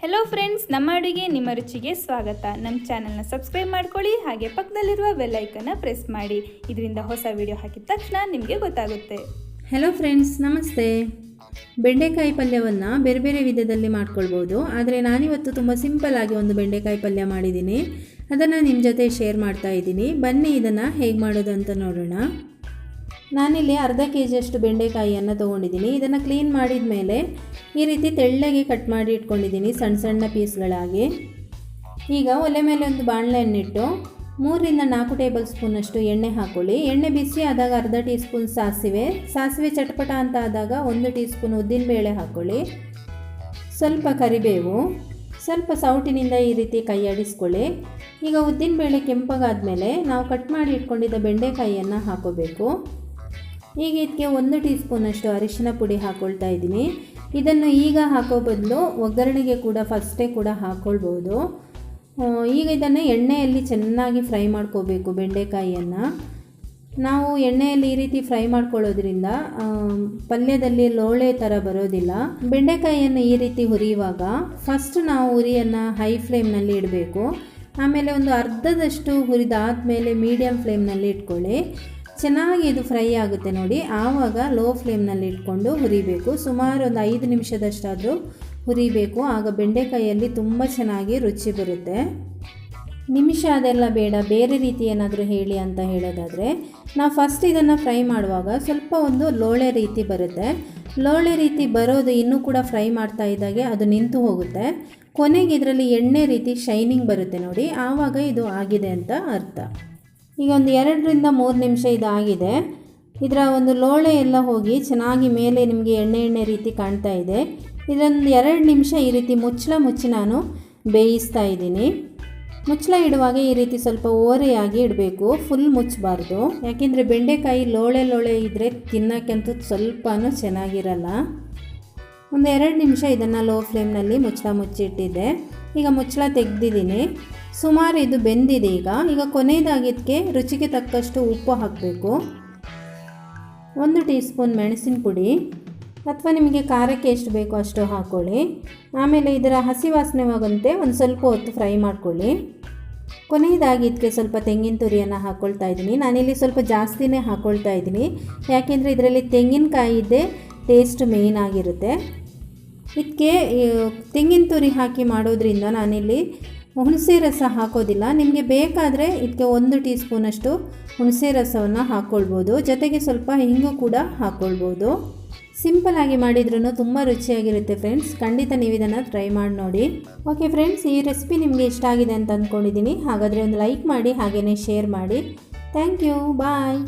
Hello friends, ನಮ್ಮ ಅಡುಗೆ ನಿಮ್ಮ ರುಚಿಗೆ ಸ್ವಾಗತ. ನಮ್ಮ ಚಾನಲ್ನ ಸಬ್ಸ್ಕ್ರೈಬ್ ಮಾಡ್ಕೊಳ್ಳಿ, ಹಾಗೆ ಪಕ್ಕದಲ್ಲಿರುವ ಬೆಲ್ ಐಕನ್ನ ಪ್ರೆಸ್ ಮಾಡಿ. ಇದರಿಂದ ಹೊಸ ವಿಡಿಯೋ ಹಾಕಿದ ತಕ್ಷಣ ನಿಮಗೆ ಗೊತ್ತಾಗುತ್ತೆ. ಹೆಲೋ ಫ್ರೆಂಡ್ಸ್, ನಮಸ್ತೆ. ಬೆಂಡೆಕಾಯಿ ಪಲ್ಯವನ್ನು ಬೇರೆ ಬೇರೆ ವಿಧದಲ್ಲಿ ಮಾಡ್ಕೊಳ್ಬೋದು, ಆದರೆ ನಾನಿವತ್ತು ತುಂಬ ಸಿಂಪಲ್ಲಾಗಿ ಒಂದು ಬೆಂಡೆಕಾಯಿ ಪಲ್ಯ ಮಾಡಿದ್ದೀನಿ. ಅದನ್ನು ನಿಮ್ಮ ಜೊತೆ ಶೇರ್ ಮಾಡ್ತಾ ಇದ್ದೀನಿ. ಬನ್ನಿ ಇದನ್ನು ಹೇಗೆ ಮಾಡೋದು ಅಂತ ನೋಡೋಣ. ನಾನಿಲ್ಲಿ ಅರ್ಧ ಕೆಜಿಯಷ್ಟು ಬೆಂಡೆಕಾಯಿಯನ್ನು ತೊಗೊಂಡಿದ್ದೀನಿ. ಇದನ್ನು ಕ್ಲೀನ್ ಮಾಡಿದ ಮೇಲೆ ಈ ರೀತಿ ತೆಳ್ಳಗೆ ಕಟ್ ಮಾಡಿ ಇಟ್ಕೊಂಡಿದ್ದೀನಿ, ಸಣ್ಣ ಸಣ್ಣ ಪೀಸ್ಗಳಾಗಿ. ಈಗ ಒಲೆ ಮೇಲೆ ಒಂದು ಬಾಣಲೆಯನ್ನಿಟ್ಟು 3-4 ಟೇಬಲ್ ಸ್ಪೂನಷ್ಟು ಎಣ್ಣೆ ಹಾಕ್ಕೊಳ್ಳಿ. ಎಣ್ಣೆ ಬಿಸಿ ಆದಾಗ ಅರ್ಧ ಟೀ ಸ್ಪೂನ್ ಸಾಸಿವೆ ಚಟಪಟ ಅಂತ ಆದಾಗ 1 ಟೀ ಸ್ಪೂನ್ ಉದ್ದಿನಬೇಳೆ ಹಾಕ್ಕೊಳ್ಳಿ. ಸ್ವಲ್ಪ ಕರಿಬೇವು, ಸ್ವಲ್ಪ ಸೌಟಿನಿಂದ ಈ ರೀತಿ ಕೈ ಆಡಿಸ್ಕೊಳ್ಳಿ. ಈಗ ಉದ್ದಿನಬೇಳೆ ಕೆಂಪಗಾದ್ಮೇಲೆ ನಾವು ಕಟ್ ಮಾಡಿ ಇಟ್ಕೊಂಡಿದ್ದ ಬೆಂಡೆಕಾಯಿಯನ್ನು ಹಾಕೋಬೇಕು. ಈಗ ಇದಕ್ಕೆ 1 ಟೀ ಸ್ಪೂನಷ್ಟು ಅರಿಶಿನ ಪುಡಿ ಹಾಕ್ಕೊಳ್ತಾ ಇದ್ದೀನಿ. ಇದನ್ನು ಈಗ ಹಾಕೋ ಬದಲು ಒಗ್ಗರಣೆಗೆ ಕೂಡ ಫಸ್ಟೇ ಕೂಡ ಹಾಕ್ಕೊಳ್ಬೋದು. ಈಗ ಇದನ್ನು ಎಣ್ಣೆಯಲ್ಲಿ ಚೆನ್ನಾಗಿ ಫ್ರೈ ಮಾಡ್ಕೋಬೇಕು. ಬೆಂಡೆಕಾಯಿಯನ್ನು ನಾವು ಎಣ್ಣೆಯಲ್ಲಿ ಈ ರೀತಿ ಫ್ರೈ ಮಾಡ್ಕೊಳ್ಳೋದ್ರಿಂದ ಪಲ್ಯದಲ್ಲಿ ಲೋಳೆ ಥರ ಬರೋದಿಲ್ಲ. ಬೆಂಡೆಕಾಯಿಯನ್ನು ಈ ರೀತಿ ಹುರಿಯುವಾಗ ಫಸ್ಟ್ ನಾವು ಉರಿಯನ್ನು ಹೈ ಫ್ಲೇಮ್ನಲ್ಲಿ ಇಡಬೇಕು. ಆಮೇಲೆ ಒಂದು ಅರ್ಧದಷ್ಟು ಹುರಿದಾದ್ಮೇಲೆ ಮೀಡಿಯಮ್ ಫ್ಲೇಮ್ನಲ್ಲಿ ಇಟ್ಕೊಳ್ಳಿ. ಚೆನ್ನಾಗಿ ಇದು ಫ್ರೈ ಆಗುತ್ತೆ ನೋಡಿ. ಆವಾಗ ಲೋ ಫ್ಲೇಮ್ನಲ್ಲಿ ಇಟ್ಕೊಂಡು ಹುರಿಬೇಕು. ಸುಮಾರು ಒಂದು 5 ನಿಮಿಷದಷ್ಟಾದರೂ ಹುರಿಬೇಕು. ಆಗ ಬೆಂಡೆಕಾಯಿಯಲ್ಲಿ ತುಂಬ ಚೆನ್ನಾಗಿ ರುಚಿ ಬರುತ್ತೆ. ನಿಮಿಷ ಅದೆಲ್ಲ ಬೇಡ, ಬೇರೆ ರೀತಿ ಏನಾದರೂ ಹೇಳಿ ಅಂತ ಹೇಳೋದಾದರೆ, ನಾವು ಫಸ್ಟ್ ಇದನ್ನು ಫ್ರೈ ಮಾಡುವಾಗ ಸ್ವಲ್ಪ ಒಂದು ಲೋಳೆ ರೀತಿ ಬರುತ್ತೆ. ಲೋಳೆ ರೀತಿ ಬರೋದು ಇನ್ನೂ ಕೂಡ ಫ್ರೈ ಮಾಡ್ತಾ ಇದ್ದಾಗೆ ಅದು ನಿಂತು ಹೋಗುತ್ತೆ. ಕೊನೆಗೆ ಇದರಲ್ಲಿ ಎಣ್ಣೆ ರೀತಿ ಶೈನಿಂಗ್ ಬರುತ್ತೆ ನೋಡಿ. ಆವಾಗ ಇದು ಆಗಿದೆ ಅಂತ ಅರ್ಥ. ಈಗ ಒಂದು 2-3 ನಿಮಿಷ ಇದಾಗಿದೆ. ಇದರ ಒಂದು ಲೋಳೆ ಎಲ್ಲ ಹೋಗಿ ಚೆನ್ನಾಗಿ ಮೇಲೆ ನಿಮಗೆ ಎಣ್ಣೆ ರೀತಿ ಕಾಣ್ತಾ ಇದೆ. ಇದೊಂದು 2 ನಿಮಿಷ ಈ ರೀತಿ ಮುಚ್ಚಿ ನಾನು ಬೇಯಿಸ್ತಾ ಇದ್ದೀನಿ. ಮುಚ್ಚಳ ಇಡುವಾಗ ಈ ರೀತಿ ಸ್ವಲ್ಪ ಓರೆಯಾಗಿ ಇಡಬೇಕು, ಫುಲ್ ಮುಚ್ಚಬಾರ್ದು. ಯಾಕೆಂದರೆ ಬೆಂಡೆಕಾಯಿ ಲೋಳೆ ಇದ್ದರೆ ತಿನ್ನೋಕ್ಕಂತೂ ಸ್ವಲ್ಪನೂ ಚೆನ್ನಾಗಿರಲ್ಲ. ಒಂದು 2 ನಿಮಿಷ ಇದನ್ನು ಲೋ ಫ್ಲೇಮ್ನಲ್ಲಿ ಮುಚ್ಚಳ ಮುಚ್ಚಿಟ್ಟಿದ್ದೆ. ಈಗ ಮುಚ್ಚಳ ತೆಗೆದಿದ್ದೀನಿ. ಸುಮಾರು ಇದು ಬೆಂದಿದೆ. ಈಗ ಕೊನೆಯದಾಗಿದ್ದಕ್ಕೆ ರುಚಿಗೆ ತಕ್ಕಷ್ಟು ಉಪ್ಪು ಹಾಕಬೇಕು. 1 ಟೀ ಸ್ಪೂನ್ ಮೆಣಸಿನ ಪುಡಿ, ಅಥವಾ ನಿಮಗೆ ಖಾರಕ್ಕೆ ಎಷ್ಟು ಬೇಕೋ ಅಷ್ಟು ಹಾಕ್ಕೊಳ್ಳಿ. ಆಮೇಲೆ ಇದರ ಹಸಿ ವಾಸನೆ ಹೋಗಂತೆ ಒಂದು ಸ್ವಲ್ಪ ಹೊತ್ತು ಫ್ರೈ ಮಾಡ್ಕೊಳ್ಳಿ. ಕೊನೆಯದಾಗಿ ಇದಕ್ಕೆ ಸ್ವಲ್ಪ ತೆಂಗಿನ ತುರಿಯನ್ನು ಹಾಕ್ಕೊಳ್ತಾ ಇದ್ದೀನಿ. ನಾನಿಲ್ಲಿ ಸ್ವಲ್ಪ ಜಾಸ್ತಿನೇ ಹಾಕ್ಕೊಳ್ತಾ ಇದ್ದೀನಿ, ಯಾಕೆಂದರೆ ಇದರಲ್ಲಿ ತೆಂಗಿನಕಾಯಿದ್ದೇ ಟೇಸ್ಟ್ ಮೇಯ್ನ್ ಆಗಿರುತ್ತೆ. ಇದಕ್ಕೆ ತೆಂಗಿನ ತುರಿ ಹಾಕಿ ಮಾಡೋದ್ರಿಂದ ನಾನಿಲ್ಲಿ ಹುಣಸೆ ರಸ ಹಾಕೋದಿಲ್ಲ. ನಿಮಗೆ ಬೇಕಾದರೆ ಇದಕ್ಕೆ 1 ಟೀ ಸ್ಪೂನಷ್ಟು ಹುಣಸೆ ರಸವನ್ನು ಹಾಕ್ಕೊಳ್ಬೋದು. ಜೊತೆಗೆ ಸ್ವಲ್ಪ ಹಿಂಗು ಕೂಡ ಹಾಕ್ಕೊಳ್ಬೋದು. ಸಿಂಪಲ್ಲಾಗಿ ಮಾಡಿದ್ರೂ ತುಂಬ ರುಚಿಯಾಗಿರುತ್ತೆ ಫ್ರೆಂಡ್ಸ್. ಖಂಡಿತ ನೀವು ಇದನ್ನು ಟ್ರೈ ಮಾಡಿ ನೋಡಿ. ಓಕೆ ಫ್ರೆಂಡ್ಸ್, ಈ ರೆಸಿಪಿ ನಿಮಗೆ ಇಷ್ಟ ಆಗಿದೆ ಅಂತ ಅಂದ್ಕೊಂಡಿದ್ದೀನಿ. ಹಾಗಾದರೆ ಒಂದು ಲೈಕ್ ಮಾಡಿ, ಹಾಗೆಯೇ ಶೇರ್ ಮಾಡಿ. Thank you, bye.